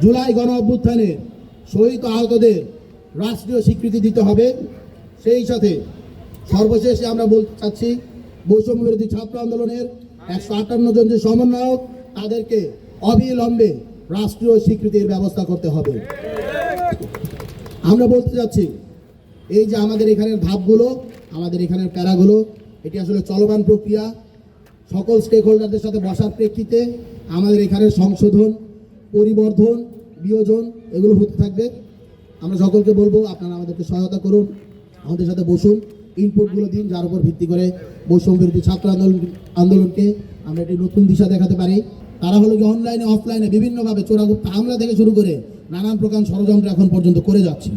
জুলাই গণ অভ্যুত্থানে শহীদ আহতদের রাষ্ট্রীয় স্বীকৃতি দিতে হবে। সেই সাথে সর্বশেষে আমরা বলতে চাচ্ছি, বৈষম্য বিরোধী ছাত্র আন্দোলনের 158 জন যে সমন্বয়ক, তাদেরকে অবিলম্বে রাষ্ট্রীয় স্বীকৃতির ব্যবস্থা করতে হবে। আমরা বলতে চাচ্ছি, এই যে আমাদের এখানের ধাপগুলো, আমাদের এখানের প্যারাগুলো, এটি আসলে চলমান প্রক্রিয়া। সকল স্টেক হোল্ডারদের সাথে বসার প্রেক্ষিতে আমাদের এখানের সংশোধন, পরিবর্ধন, বিয়োজন এগুলো হতে থাকবে। আমরা সকলকে বলবো, আপনারা আমাদেরকে সহায়তা করুন, আমাদের সাথে বসুন, ইনপুটগুলো দিন, যার উপর ভিত্তি করে বৈষম্য বিরোধী ছাত্র আন্দোলনকে আমরা একটি নতুন দিশা দেখাতে পারি। তারা হলো কি অনলাইনে অফলাইনে বিভিন্নভাবে চোরাগুপ্ত হামলা থেকে শুরু করে নানান প্রকার ষড়যন্ত্র এখন পর্যন্ত করে যাচ্ছেন।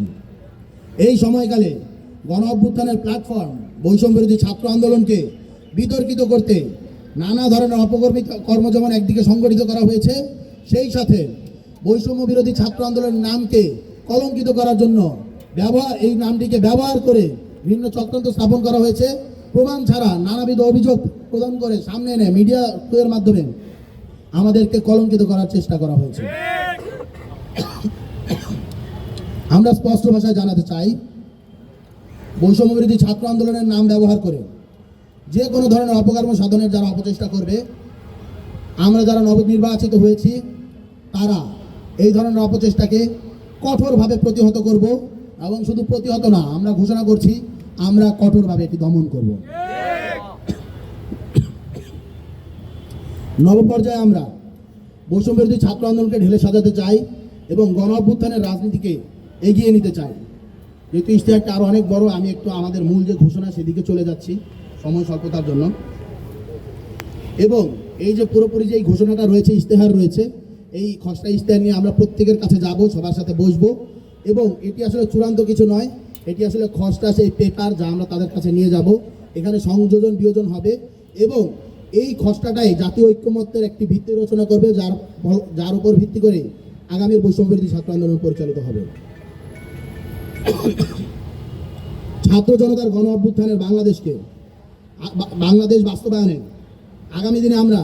এই সময়কালে গণ অভ্যুত্থানের প্ল্যাটফর্ম বৈষম্য বিরোধী ছাত্র আন্দোলনকে বিতর্কিত করতে নানা ধরনের অপকর্ম যেমন একদিকে সংগঠিত করা হয়েছে, সেই সাথে বৈষম্য বিরোধী ছাত্র আন্দোলনের নামকে কলঙ্কিত করার জন্য এই নামটিকে ব্যবহার করে ভিন্ন চক্রান্ত স্থাপন করা হয়েছে। প্রমাণ ছাড়া নানাবিধ অভিযোগ প্রদান করে সামনে এনে মিডিয়া এর মাধ্যমে আমাদেরকে কলঙ্কিত করার চেষ্টা করা হয়েছে। আমরা স্পষ্ট ভাষায় জানাতে চাই, বৈষম্য বিরোধী ছাত্র আন্দোলনের নাম ব্যবহার করে যে কোনো ধরনের অপকর্ম সাধনের যারা অপচেষ্টা করবে, আমরা যারা নবনির্বাচিত হয়েছি তারা এই ধরনের অপচেষ্টাকে কঠোরভাবে প্রতিহত করব, এবং শুধু প্রতিহত না, আমরা ঘোষণা করছি আমরা কঠোরভাবে এটি দমন করব। নবপর্যায়ে আমরা বৈষম্য বিরোধী ছাত্র আন্দোলনকে ঢেলে সাজাতে চাই এবং গণ অভ্যুত্থানের রাজনীতিকে এগিয়ে নিতে চাই। যেহেতু ইশতেহারটা আরও অনেক বড়, আমি একটু আমাদের মূল যে ঘোষণা সেদিকে চলে যাচ্ছি সময় স্বল্পতার জন্য। এবং এই যে পুরোপুরি যে এই ঘোষণাটা রয়েছে, ইশতেহার রয়েছে, এই খসড়া ইশতেহার নিয়ে আমরা প্রত্যেকের কাছে যাব, সবার সাথে বসবো। এবং এটি আসলে চূড়ান্ত কিছু নয়, এটি আসলে খসড়া সেই পেপার যা আমরা তাদের কাছে নিয়ে যাব। এখানে সংযোজন বিয়োজন হবে এবং এই খসড়াটাই জাতীয় ঐক্যমত্যের একটি ভিত্তি রচনা করবে, যার উপর ভিত্তি করে আগামীর বৈষম্য বিরোধী ছাত্র আন্দোলন পরিচালিত হবে। ছাত্র জনতার গণ অভ্যুত্থানের বাংলাদেশ বাস্তবায়নে আগামী দিনে আমরা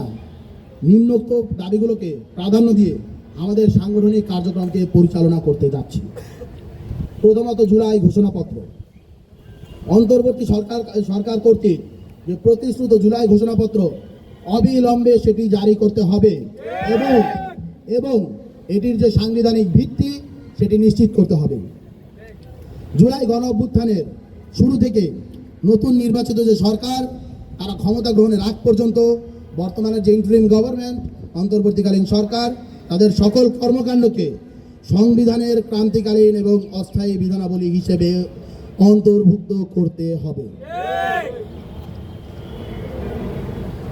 নিম্নোক্ত দাবিগুলোকে প্রাধান্য দিয়ে আমাদের সাংগঠনিক কার্যক্রমকে পরিচালনা করতে যাচ্ছি। প্রথমত, জুলাই ঘোষণাপত্র। অন্তর্বর্তী সরকার কর্তৃক যে প্রতিশ্রুত জুলাই ঘোষণাপত্র অবিলম্বে সেটি জারি করতে হবে এবং এটির যে সাংবিধানিক ভিত্তি সেটি নিশ্চিত করতে হবে। জুলাই গণ অভ্যুত্থানের শুরু থেকে নতুন নির্বাচিত যে সরকার, তারা ক্ষমতা গ্রহণের আগ পর্যন্ত বর্তমানের যে ইন্টারিম গভর্নমেন্ট, অন্তর্বর্তীকালীন সরকার, তাদের সকল কর্মকাণ্ডকে সংবিধানের ক্রান্তিকালীন এবং অস্থায়ী বিধানাবলী হিসেবে অন্তর্ভুক্ত করতে হবে।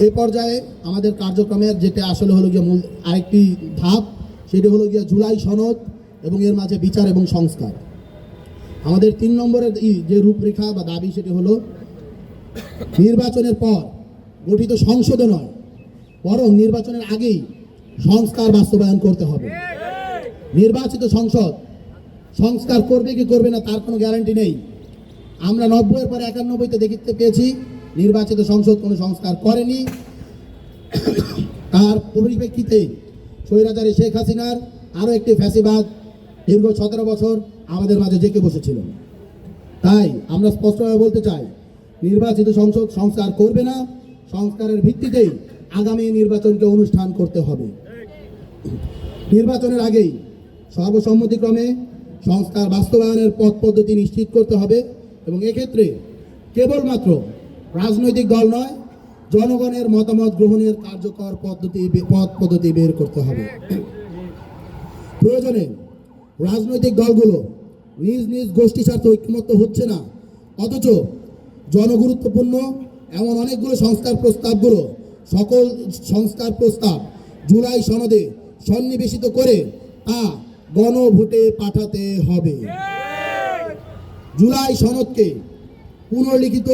এই পর্যায়ে আমাদের কার্যক্রমের যেটা আসলে হলো গিয়ে মূল আরেকটি ধাপ, সেটি হলো গিয়ে জুলাই সনদ এবং এর মাঝে বিচার এবং সংস্কার। আমাদের 3 নম্বরের যে রূপরেখা বা দাবি, সেটি হলো নির্বাচনের পর গঠিত সংসদে নয়, বরং নির্বাচনের আগেই সংস্কার বাস্তবায়ন করতে হবে। নির্বাচিত সংসদ সংস্কার করবে কি করবে না তার কোনো গ্যারান্টি নেই। আমরা 90-এর পরে 91-তে দেখতে পেয়েছি নির্বাচিত সংসদ কোনো সংস্কার করেনি। তার পরিপ্রেক্ষিতে স্বৈরাচারী শেখ হাসিনার আরও একটি ফ্যাসিবাদ দীর্ঘ 17 বছর আমাদের মাঝে জেঁকে বসেছিল। তাই আমরা স্পষ্টভাবে বলতে চাই, নির্বাচিত সংসদ সংস্কার করবে না, সংস্কারের ভিত্তিতেই আগামী নির্বাচনকে অনুষ্ঠান করতে হবে। নির্বাচনের আগেই সর্বসম্মতিক্রমে সংস্কার বাস্তবায়নের পথ পদ্ধতি নিশ্চিত করতে হবে এবং এক্ষেত্রে কেবলমাত্র রাজনৈতিক দল নয়, জনগণের মতামত গ্রহণের কার্যকর পথ পদ্ধতি বের করতে হবে। প্রয়োজনে রাজনৈতিক দলগুলো নিজ নিজ গোষ্ঠী স্বার্থে ঐক্যমত্য হচ্ছে না, অথচ জনগুরুত্বপূর্ণ এমন অনেকগুলো সকল সংস্কার প্রস্তাব জুলাই সনদে সন্নিবেশিত করে তা গণভোটে পাঠাতে হবে। জুলাই সনদকে পুনর্লিখিত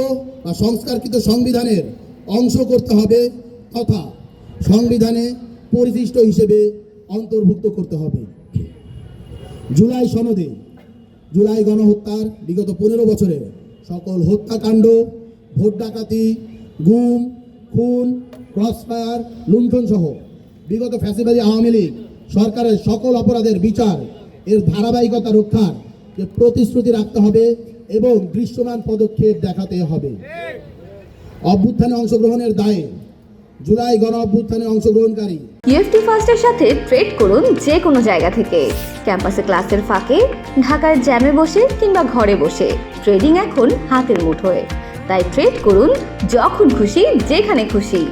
বা সংস্কারকৃত সংবিধানের অংশ করতে হবে তথা সংবিধানে পরিশিষ্ট হিসেবে অন্তর্ভুক্ত করতে হবে। জুলাই সনদে জুলাই গণহত্যার বিগত 15 বছরের সকল হত্যাকাণ্ড, ভোট ডাকাতি, গুম, খুন, ক্রসফায়ার, লুণ্ঠন সহ বিগত ফ্যাসিবাদী আওয়ামী লীগ সরকারের সকল অপরাধের বিচার এর ধারাবাহিকতা রক্ষার যে প্রতিশ্রুতি রাখতে হবে এবং দৃশ্যমান পদক্ষেপ দেখাতে হবে। অভ্যুত্থানে অংশগ্রহণের দায়ে জুলাই গণ অভ্যুত্থানে অংশগ্রহণকারী ইউএফটি ফার্স্টের সাথে ট্রেড করুন যে কোনো জায়গা থেকে। ক্যাম্পাসে ক্লাসের ফাঁকে, ঢাকার জ্যামে বসে কিংবা ঘরে বসে ট্রেডিং এখন হাতের মুঠোয়। তাই ট্রেড করুন যখন খুশি, যেখানে খুশি।